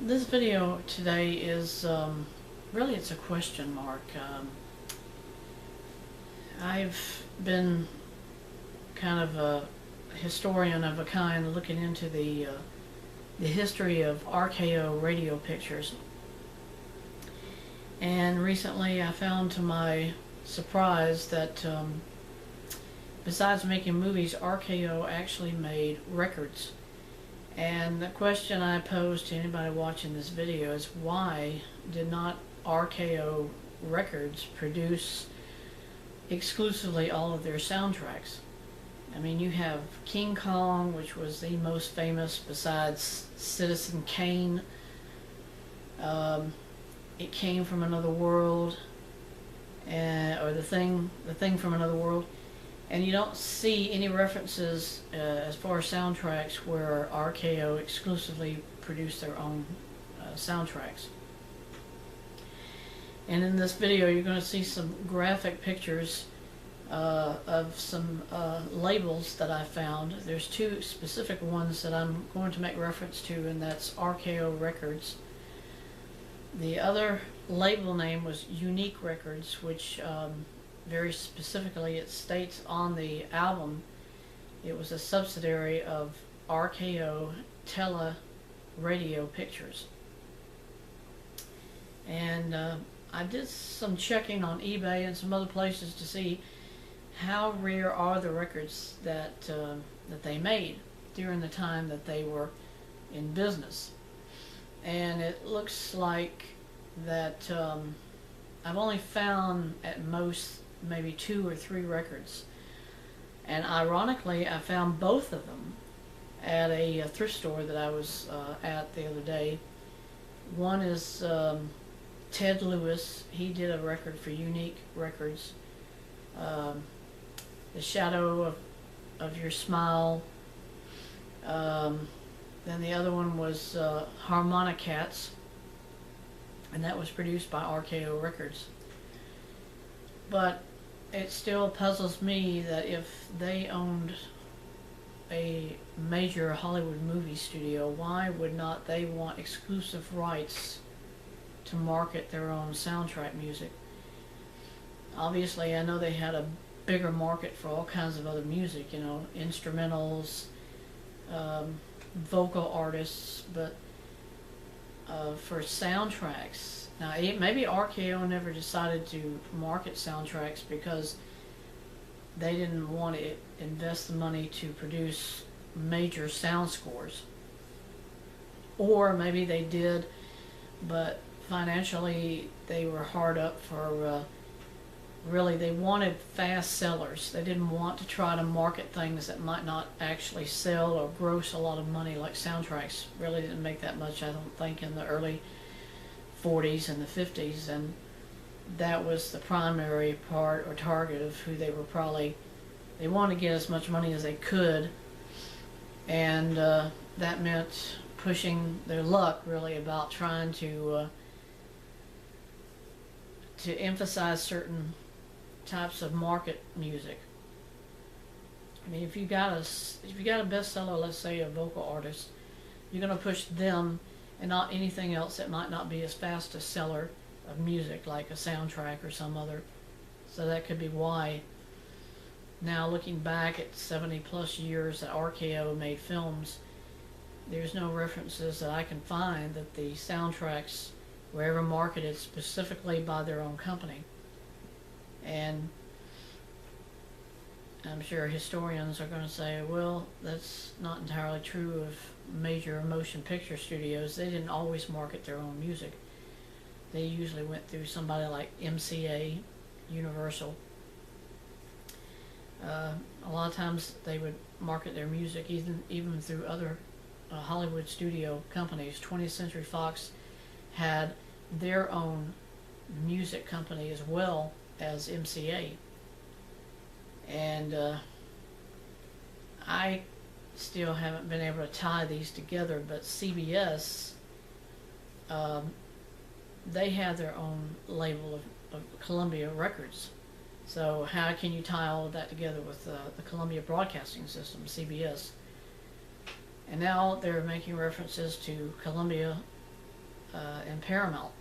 This video today is really it's a question mark. I've been kind of a historian of a kind looking into the history of RKO radio pictures, and recently I found to my surprise that besides making movies, RKO actually made records. And the question I pose to anybody watching this video is, why did not RKO Records produce exclusively all of their soundtracks? I mean, you have King Kong, which was the most famous besides Citizen Kane. It Came from Another World, or the thing from Another World. And you don't see any references as far as soundtracks where RKO exclusively produced their own soundtracks. And in this video you're going to see some graphic pictures of some labels that I found. There's two specific ones that I'm going to make reference to, and that's RKO Records. The other label name was Unique Records, which very specifically it states on the album it was a subsidiary of RKO Tele-Radio Pictures. And I did some checking on eBay and some other places to see how rare are the records that they made during the time that they were in business. And it looks like that I've only found at most maybe 2 or 3 records, and ironically I found both of them at a thrift store that I was at the other day. One is Ted Lewis. He did a record for Unique Records, The Shadow of Your Smile. Then the other one was Harmonicats, and that was produced by RKO Records. But it still puzzles me that if they owned a major Hollywood movie studio, why would not they want exclusive rights to market their own soundtrack music? Obviously, I know they had a bigger market for all kinds of other music, you know, instrumentals, vocal artists, but for soundtracks, now maybe RKO never decided to market soundtracks because they didn't want to invest the money to produce major sound scores, or maybe they did, but financially they were hard up for really they wanted fast sellers. They didn't want to try to market things that might not actually sell or gross a lot of money, like soundtracks really didn't make that much, I don't think, in the early 40s and the 50s, and that was the primary part or target of who they were probably, they wanted to get as much money as they could, and that meant pushing their luck really about trying to emphasize certain types of market music. I mean, if you got a bestseller, let's say a vocal artist, you're going to push them and not anything else that might not be as fast a seller of music, like a soundtrack or some other. So that could be why. Now, looking back at 70 plus years that RKO made films, there's no references that I can find that the soundtracks were ever marketed specifically by their own company. And I'm sure historians are going to say, well, that's not entirely true of major motion picture studios. They didn't always market their own music. They usually went through somebody like MCA, Universal. A lot of times they would market their music even through other Hollywood studio companies. 20th Century Fox had their own music company as well as MCA, and I still haven't been able to tie these together, but CBS, they have their own label of Columbia Records. So how can you tie all of that together with the Columbia Broadcasting System, CBS? And now they're making references to Columbia and Paramount.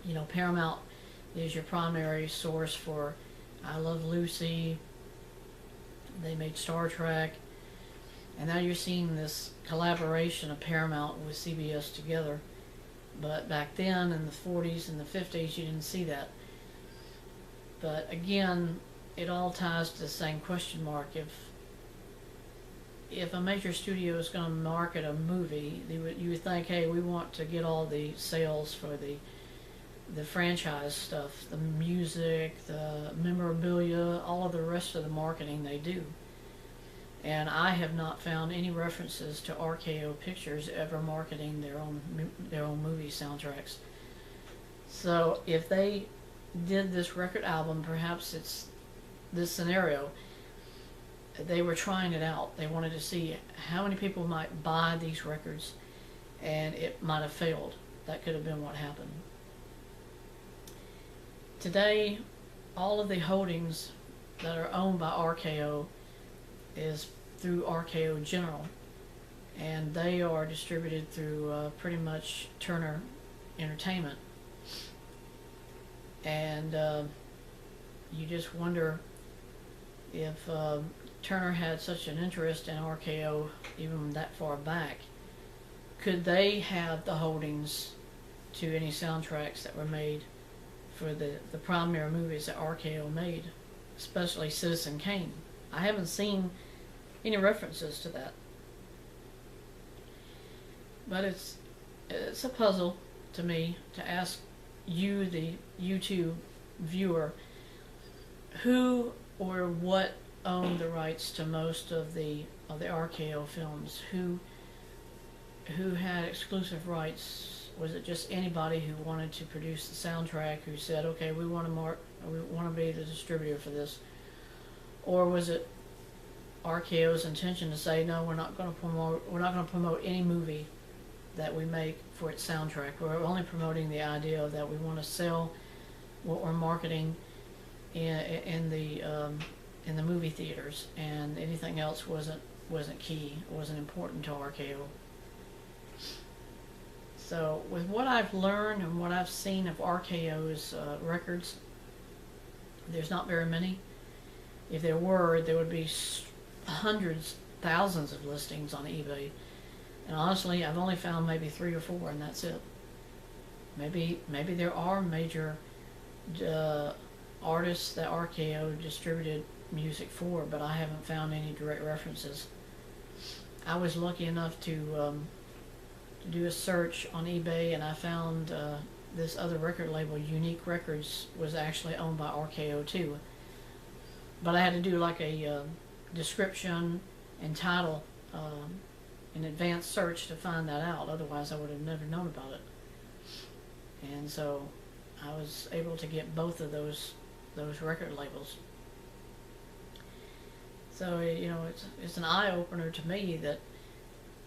You know, Paramount is your primary source for I Love Lucy. They made Star Trek. And now you're seeing this collaboration of Paramount with CBS together. But back then, in the 40s and the 50s, you didn't see that. But again, it all ties to the same question mark. If a major studio is going to market a movie, you would think, hey, we want to get all the sales for the franchise stuff, the music, the memorabilia, all of the rest of the marketing they do. And I have not found any references to RKO Pictures ever marketing their own movie soundtracks. So if they did this record album, perhaps it's this scenario. They were trying it out. They wanted to see how many people might buy these records, and it might have failed. That could have been what happened. Today, all of the holdings that are owned by RKO is through RKO General, and they are distributed through pretty much Turner Entertainment. And you just wonder if Turner had such an interest in RKO even that far back, could they have the holdings to any soundtracks that were made for the primary movies that RKO made, especially Citizen Kane? I haven't seen any references to that. But it's a puzzle to me to ask you, the YouTube viewer, who or what owned the rights to most of the RKO films? Who had exclusive rights? Was it just anybody who wanted to produce the soundtrack who said, okay, we want to be the distributor for this? Or was it RKO's intention to say, no, we're not going to promote any movie that we make for its soundtrack. We're only promoting the idea that we want to sell what we're marketing in the movie theaters, and anything else wasn't key, wasn't important to RKO. So with what I've learned and what I've seen of RKO's records, there's not very many. If there were, there would be hundreds, thousands of listings on eBay. And honestly, I've only found maybe 3 or 4, and that's it. Maybe there are major artists that RKO distributed music for, but I haven't found any direct references. I was lucky enough to do a search on eBay, and I found this other record label, Unique Records, was actually owned by RKO too. But I had to do like a description and title, an advanced search to find that out. Otherwise, I would have never known about it. And so I was able to get both of those record labels. So it's an eye opener to me that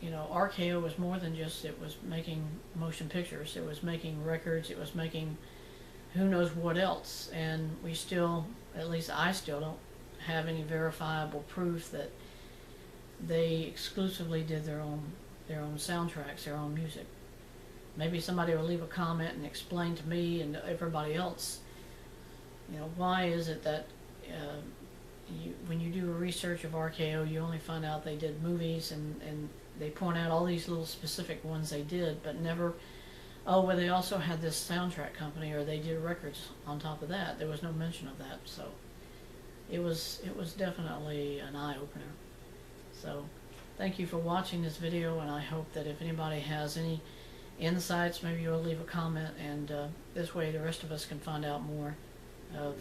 RKO was more than just it was making motion pictures. It was making records. It was making who knows what else. And we still, at least I still don't have any verifiable proof that they exclusively did their own soundtracks, their own music. Maybe somebody will leave a comment and explain to me and everybody else, why is it that when you do a research of RKO, you only find out they did movies, and they point out all these little specific ones they did, but never, oh, well, they also had this soundtrack company, or they did records on top of that. There was no mention of that, so it was definitely an eye-opener. So thank you for watching this video, and I hope that if anybody has any insights, maybe you'll leave a comment, and this way the rest of us can find out more of